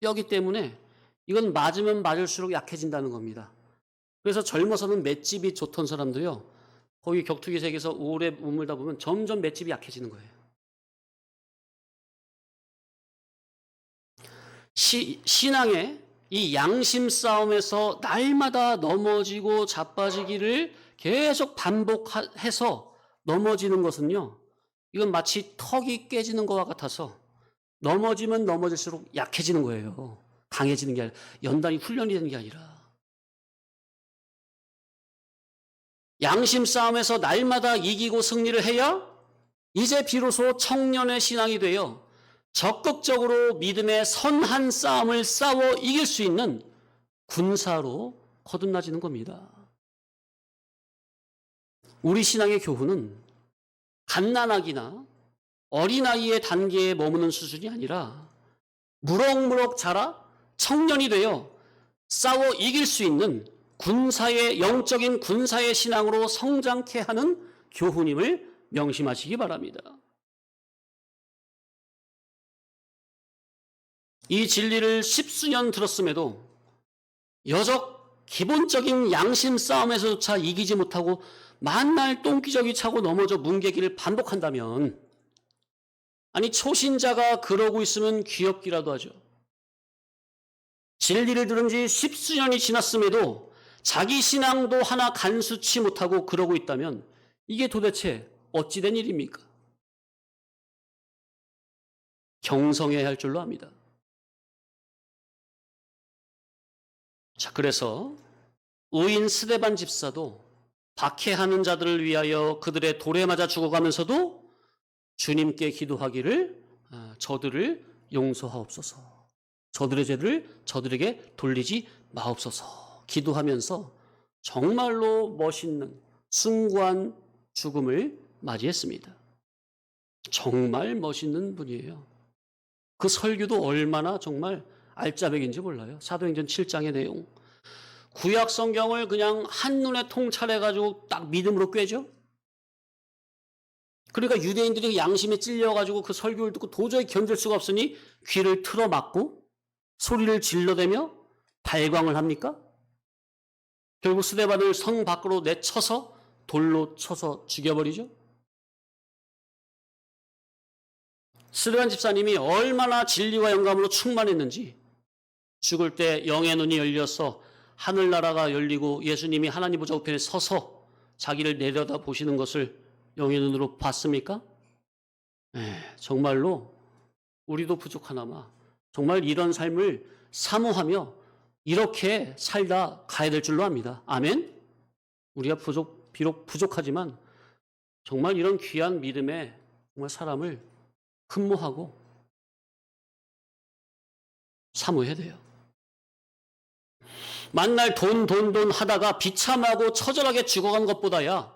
뼈기 때문에 이건 맞으면 맞을수록 약해진다는 겁니다. 그래서 젊어서는 맷집이 좋던 사람도요, 거기 격투기 세계에서 오래 머물다 보면 점점 맷집이 약해지는 거예요. 신앙의 이 양심 싸움에서 날마다 넘어지고 자빠지기를 계속 반복해서 넘어지는 것은요, 이건 마치 턱이 깨지는 것과 같아서 넘어지면 넘어질수록 약해지는 거예요. 강해지는 게 아니라, 연단이 훈련이 되는 게 아니라. 양심 싸움에서 날마다 이기고 승리를 해야 이제 비로소 청년의 신앙이 되어 적극적으로 믿음의 선한 싸움을 싸워 이길 수 있는 군사로 거듭나지는 겁니다. 우리 신앙의 교훈은 갓난아기나 어린아이의 단계에 머무는 수준이 아니라 무럭무럭 자라 청년이 되어 싸워 이길 수 있는 영적인 군사의 신앙으로 성장케 하는 교훈임을 명심하시기 바랍니다. 이 진리를 십수년 들었음에도 여적 기본적인 양심 싸움에서조차 이기지 못하고 만날 똥기저귀 차고 넘어져 뭉개기를 반복한다면, 아니 초신자가 그러고 있으면 귀엽기라도 하죠. 진리를 들은 지 십수년이 지났음에도 자기 신앙도 하나 간수치 못하고 그러고 있다면 이게 도대체 어찌된 일입니까? 경성해야 할 줄로 압니다. 자, 그래서 의인 스데반 집사도 박해하는 자들을 위하여 그들의 돌에 맞아 죽어가면서도 주님께 기도하기를 저들을 용서하옵소서, 저들의 죄를 저들에게 돌리지 마옵소서 기도하면서 정말로 멋있는 숭고한 죽음을 맞이했습니다. 정말 멋있는 분이에요. 그 설교도 얼마나 정말 알짜배기인지 몰라요. 사도행전 7장의 내용. 구약 성경을 그냥 한눈에 통찰해가지고 딱 믿음으로 꿰죠. 그러니까 유대인들이 양심에 찔려가지고 그 설교를 듣고 도저히 견딜 수가 없으니 귀를 틀어막고 소리를 질러대며 발광을 합니까? 결국 스데반을 성 밖으로 내쳐서 돌로 쳐서 죽여버리죠. 스데반 집사님이 얼마나 진리와 영감으로 충만했는지 죽을 때 영의 눈이 열려서 하늘나라가 열리고 예수님이 하나님 보좌 우편에 서서 자기를 내려다 보시는 것을 영의 눈으로 봤습니까? 정말로 우리도 부족하나마 정말 이런 삶을 사모하며 이렇게 살다 가야 될 줄로 압니다. 아멘? 우리가 비록 부족하지만 정말 이런 귀한 믿음에 정말 사람을 흠모하고 사모해야 돼요. 만날 돈 하다가 비참하고 처절하게 죽어간 것보다야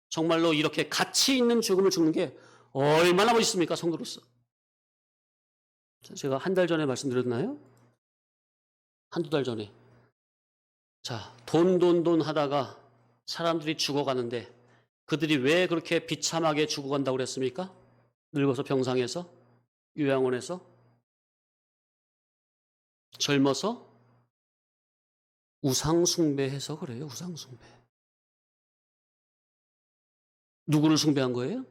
정말로 이렇게 가치 있는 죽음을 죽는 게 얼마나 멋있습니까, 성도로서. 제가 한 달 전에 말씀드렸나요? 한두 달 전에. 자, 돈 하다가 사람들이 죽어가는데 그들이 왜 그렇게 비참하게 죽어간다고 그랬습니까? 늙어서 병상에서, 요양원에서, 젊어서 우상숭배해서 그래요. 우상숭배. 누구를 숭배한 거예요?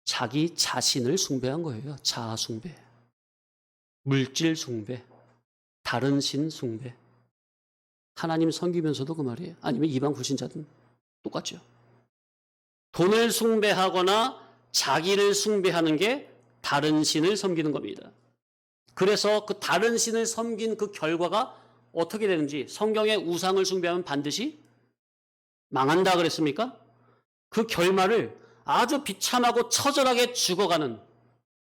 자기 자신을 숭배한 거예요. 자아숭배, 물질숭배, 다른 신 숭배. 하나님 섬기면서도 그 말이에요. 아니면 이방 불신자든 똑같죠. 돈을 숭배하거나 자기를 숭배하는 게 다른 신을 섬기는 겁니다. 그래서 그 다른 신을 섬긴 그 결과가 어떻게 되는지, 성경의 우상을 숭배하면 반드시 망한다 그랬습니까? 그 결말을 아주 비참하고 처절하게 죽어가는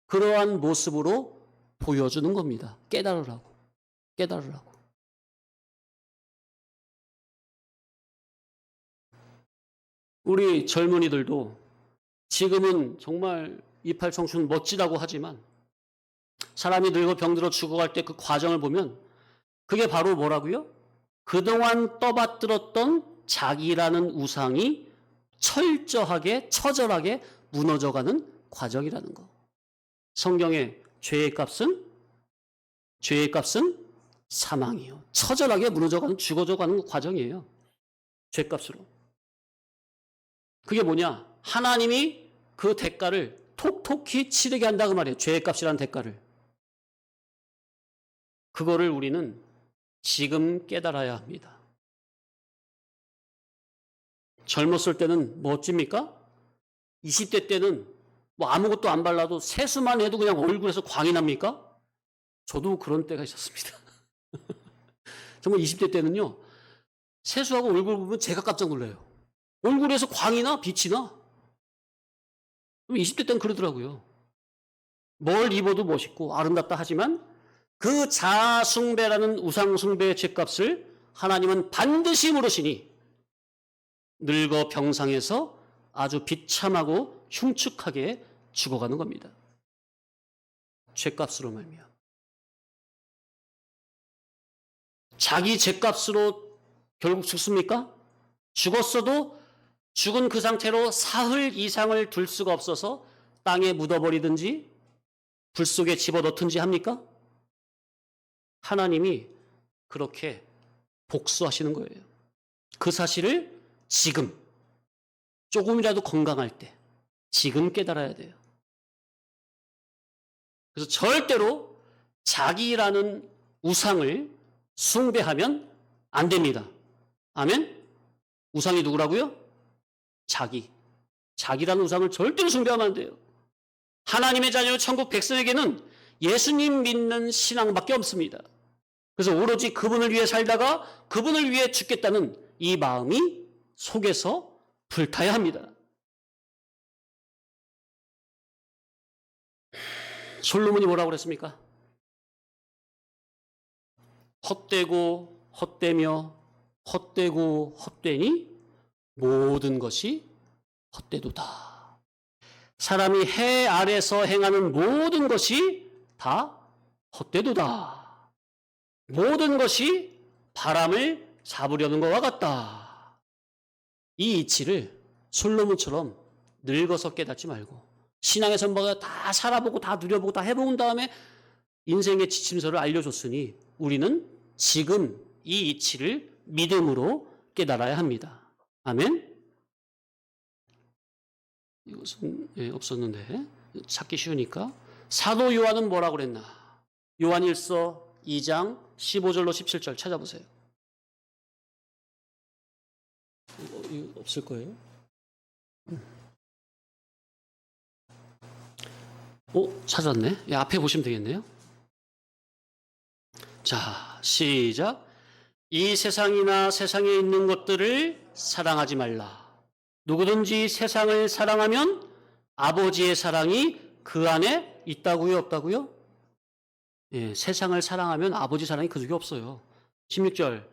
그러한 모습으로 보여주는 겁니다. 깨달으라고. 우리 젊은이들도 지금은 정말 이팔 청춘 멋지다고 하지만 사람이 늙어 병들어 죽어갈 때 그 과정을 보면 그게 바로 뭐라고요? 그동안 떠받들었던 자기라는 우상이 철저하게, 처절하게 무너져가는 과정이라는 거. 성경의 죄의 값은 사망이요. 처절하게 무너져가는, 죽어져가는 과정이에요. 죄값으로. 그게 뭐냐? 하나님이 그 대가를 톡톡히 치르게 한다 그 말이에요. 죄의 값이라는 대가를. 그거를 우리는 지금 깨달아야 합니다. 젊었을 때는 뭐 어찝니까? 20대 때는 뭐 아무것도 안 발라도 세수만 해도 그냥 얼굴에서 광이 납니까? 저도 그런 때가 있었습니다. 정말 20대 때는요, 세수하고 얼굴 보면 제가 깜짝 놀라요. 얼굴에서 광이 나, 빛이 나. 20대 때는 그러더라고요. 뭘 입어도 멋있고 아름답다 하지만 그 자아숭배라는 우상숭배의 죄값을 하나님은 반드시 물으시니 늙어 병상에서 아주 비참하고 흉측하게 죽어가는 겁니다. 죄값으로 말미암아. 자기 죄값으로 결국 죽습니까? 죽었어도 죽은 그 상태로 사흘 이상을 둘 수가 없어서 땅에 묻어버리든지 불 속에 집어넣든지 합니까? 하나님이 그렇게 복수하시는 거예요. 그 사실을 지금 조금이라도 건강할 때 지금 깨달아야 돼요. 그래서 절대로 자기라는 우상을 숭배하면 안 됩니다. 아멘? 우상이 누구라고요? 자기. 자기라는 우상을 절대로 숭배하면 안 돼요. 하나님의 자녀 천국 백성에게는 예수님 믿는 신앙밖에 없습니다. 그래서 오로지 그분을 위해 살다가 그분을 위해 죽겠다는 이 마음이 속에서 불타야 합니다. 솔로몬이 뭐라고 그랬습니까? 헛되고 헛되며 헛되고 헛되니 모든 것이 헛되도다. 사람이 해 아래서 행하는 모든 것이 다 헛되도다. 모든 것이 바람을 잡으려는 것과 같다. 이 이치를 솔로몬처럼 늙어서 깨닫지 말고 신앙의 선박을 다 살아보고 다 누려보고 다 해본 다음에 인생의 지침서를 알려줬으니 우리는 지금 이 이치를 믿음으로 깨달아야 합니다. 아멘? 이것은 없었는데 찾기 쉬우니까. 사도 요한은 뭐라고 그랬나? 요한일서 2장 15절로 17절 찾아보세요. 이거 없을 거예요. 찾았네. 앞에 보시면 되겠네요. 자, 시작. 이 세상이나 세상에 있는 것들을 사랑하지 말라. 누구든지 세상을 사랑하면 아버지의 사랑이 그 안에 있다고요, 없다고요? 예, 세상을 사랑하면 아버지 사랑이 그 속에 없어요. 16절.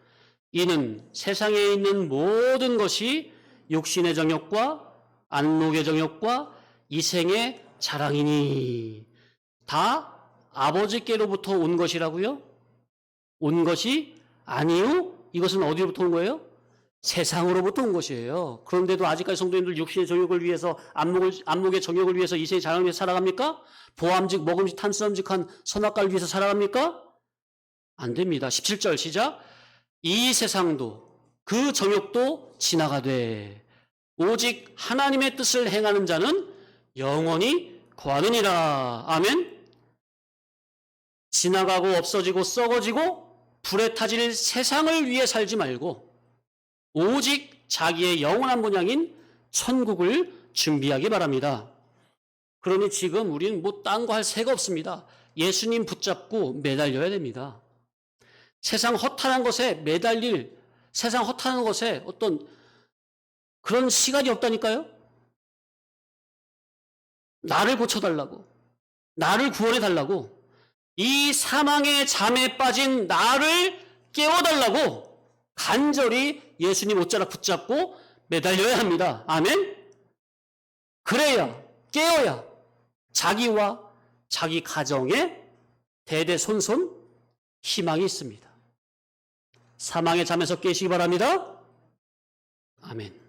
이는 세상에 있는 모든 것이 육신의 정욕과 안목의 정욕과 이생의 자랑이니 다 아버지께로부터 온 것이라고요? 온 것이 아니요. 이것은 어디로부터 온 거예요? 세상으로부터 온 것이에요. 그런데도 아직까지 성도님들 육신의 정욕을 위해서 안목의 정욕을 위해서 이생의 자랑을 위해서 살아갑니까? 보암직, 먹음직, 탄수화물직한 선악과를 위해서 살아갑니까? 안 됩니다. 17절 시작. 이 세상도 그 정욕도 지나가되 오직 하나님의 뜻을 행하는 자는 영원히 거하느니라. 아멘. 지나가고 없어지고 썩어지고 불에 타질 세상을 위해 살지 말고 오직 자기의 영원한 본향인 천국을 준비하기 바랍니다. 그러니 지금 우리는 뭐 딴 거 할 새가 없습니다. 예수님 붙잡고 매달려야 됩니다. 세상 허탄한 것에 매달릴, 세상 허탄한 것에 어떤 그런 시간이 없다니까요. 나를 고쳐달라고, 나를 구원해달라고, 이 사망의 잠에 빠진 나를 깨워달라고 간절히 예수님 옷자락 붙잡고 매달려야 합니다. 아멘? 그래야, 깨어야 자기와 자기 가정에 대대손손 희망이 있습니다. 사망의 잠에서 깨시기 바랍니다. 아멘.